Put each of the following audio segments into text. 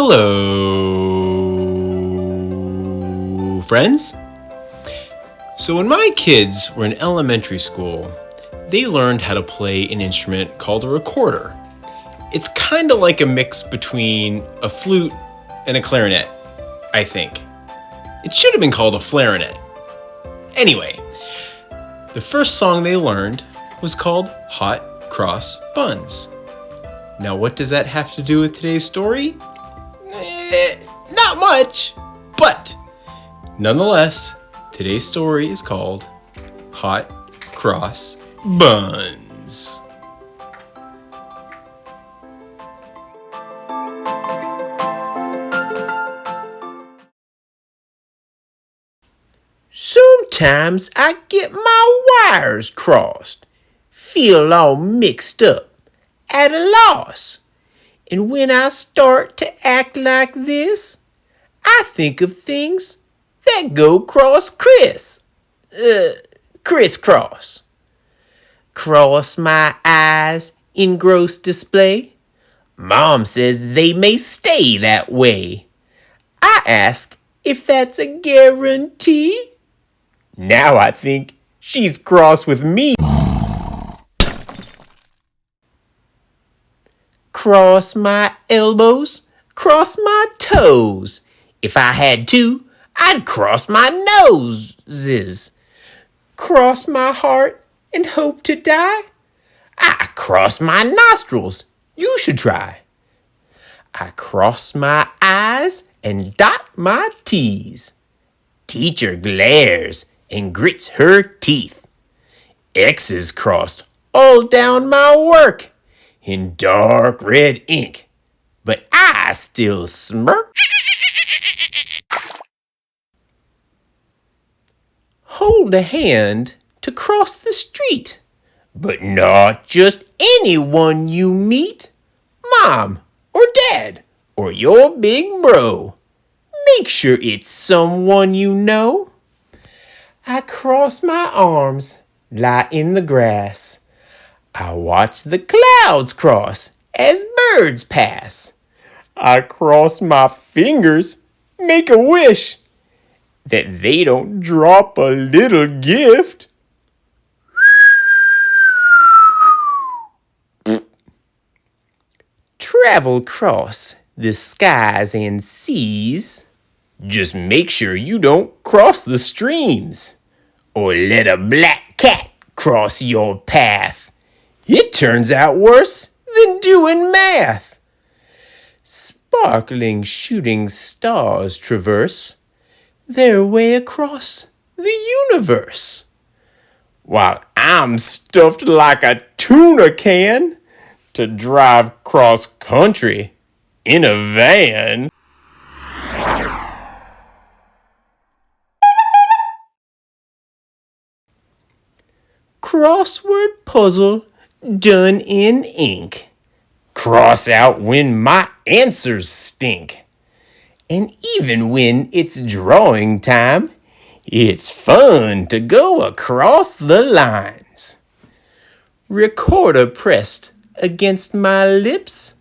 Hello, friends. So when my kids were in elementary school, they learned how to play an instrument called a recorder. It's kind of like a mix between a flute and a clarinet, I think. It should have been called a flarinet. Anyway, the first song they learned was called Hot Cross Buns. Now what does that have to do with today's story? Not much, but nonetheless, today's story is called Hot Cross Buns. Sometimes I get my wires crossed, feel all mixed up, at a loss. And when I start to act like this, I think of things that go crisscross. Cross my eyes in gross display. Mom says they may stay that way. I ask if that's a guarantee. Now I think she's cross with me. Cross my elbows, cross my toes. If I had to, I'd cross my noses. Cross my heart and hope to die. I cross my nostrils. You should try. I cross my eyes and dot my T's. Teacher glares and grits her teeth. X's crossed all down my work in dark red ink, but I still smirk. Hold a hand to cross the street, but not just anyone you meet. Mom or dad or your big bro. Make sure it's someone you know. I cross my arms, lie in the grass. I watch the clouds cross as birds pass. I cross my fingers, make a wish that they don't drop a little gift. Travel cross the skies and seas. Just make sure you don't cross the streams or let a black cat cross your path. It turns out worse than doing math. Sparkling shooting stars traverse their way across the universe, while I'm stuffed like a tuna can to drive cross country in a van. Crossword puzzle done in ink. Cross out when my answers stink. And even when it's drawing time, it's fun to go across the lines. Recorder pressed against my lips.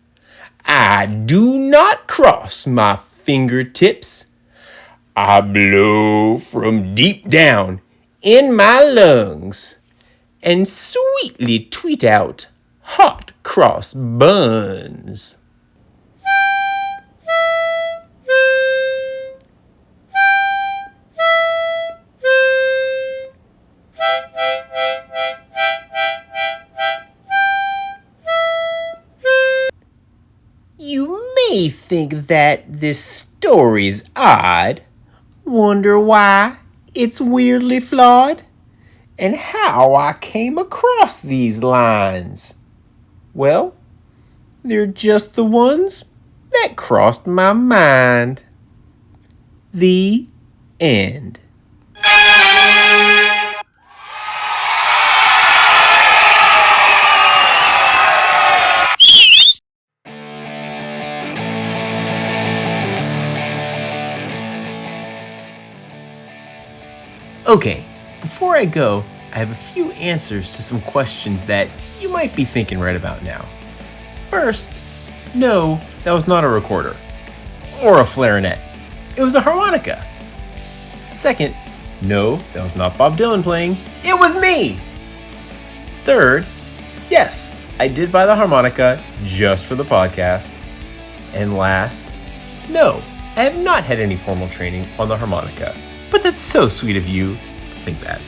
I do not cross my fingertips. I blow from deep down in my lungs and sweetly tweet out hot cross buns. You may think that this story's odd, wonder why it's weirdly flawed, and how I came across these lines. Well, they're just the ones that crossed my mind. The end. Okay, before I go, I have a few answers to some questions that you might be thinking right about now. First, no, that was not a recorder. or a flarinet. It was a harmonica. Second, no, that was not Bob Dylan playing. It was me! Third, yes, I did buy the harmonica just for the podcast. And last, no, I have not had any formal training on the harmonica. But that's so sweet of you to think that.